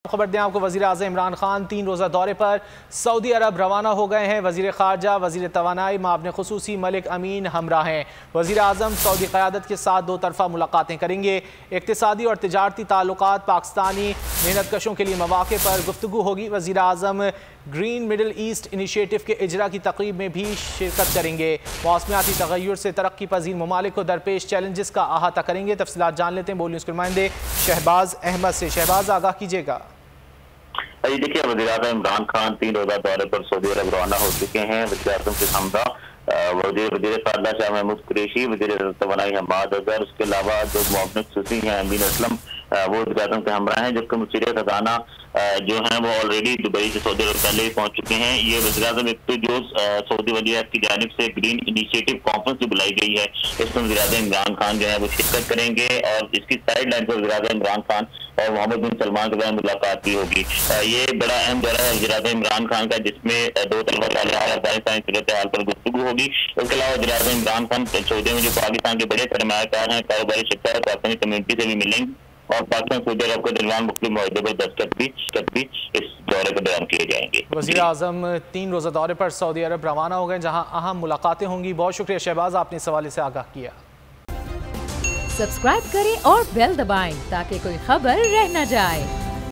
खबर दें आपको, वज़ीर आज़म इमरान खान 3 रोज़ा दौरे पर सऊदी अरब रवाना हो गए हैं। वज़ीर ख़ारजा, वज़ीर तवानाई, मामले ख़ुसूसी मलिक अमीन हमरा हैं। वज़ीर आज़म सऊदी क़यादत के साथ 2 तरफ़ा मुलाकातें करेंगे। इक़्तिसादी और तिजारती ताल्लुकात, पाकिस्तानी मेहनत कशों के लिए मौक़े पर गुफ्तगू होगी। वज़ीर आज़म ग्रीन मिडल ईस्ट इनिशिएटिव के इजरा की तक़रीब में भी शिरकत करेंगे। मौसमियाती तग़य्युर से तरक्की पज़ीर ममालिक को दरपेश चैलेंजेस का अहाता करेंगे। तफ़सीलात जान लेते हैं बोल न्यूज़ के नुमाइंदे शहबाज अहमद से। शहबाज, आगाह कीजिएगा। देखिए, वज़ीर आज़म इमरान खान 3 रोज़ा दौरे पर सऊदी अरब रवाना हो चुके हैं। वज़ीर आज़म के हमरा वज़ीर ख़ारजा शाह महमूद कुरैशी, वज़ीर तवानाई हम्माद अज़हर, उसके अलावा जो मुआविन ख़ुसूसी हैं अमीन असलम, वो वज़ीर आज़म के हमरा हैं। जबकि मुशीर ख़ज़ाना जो हैं वो ऑलरेडी दुबई से सऊदी अरब पहले ही पहुंच चुके हैं। ये वज़ीर आज़म एक तो जो सऊदी वज़ीर की जानिब से ग्रीन इनिशिएटिव कॉन्फ्रेंस जो बुलाई गई है, इसमें वज़ीर आज़म इमरान खान जो है वो शिरकत करेंगे और इसकी साइड लाइन पर वज़ीर आज़म इमरान खान और मोहम्मद बिन सलमान के साथ मुलाकात भी होगी। ये बड़ा अहम दौरा है वज़ीर आज़म इमरान खान का, जिसमें 2 तरफ़ा अफ़गानिस्तान सूरत हाल पर गुफ्तगू होगी। उसके अलावा वज़ीर आज़म इमरान खान सऊदी में जो पाकिस्तान के बड़े सरमायाकार हैं, कारोबारी शख्स है, पाकिस्तानी कम्युनिटी से भी मिलेंगे और पाकिस्तान सऊदी अरब के दरमियान मुख्तलिफ मुआहदों पर दस्तखत भी इस दौरे के दौरान किए जाएंगे। वज़ीर आज़म 3 रोज़ा दौरे पर सऊदी अरब रवाना हो गए, जहां अहम मुलाकातें होंगी। बहुत शुक्रिया शहबाज, आपने इस हवाले से आगाह किया। सब्सक्राइब करें और बेल दबाएं ताकि कोई खबर रह न जाए।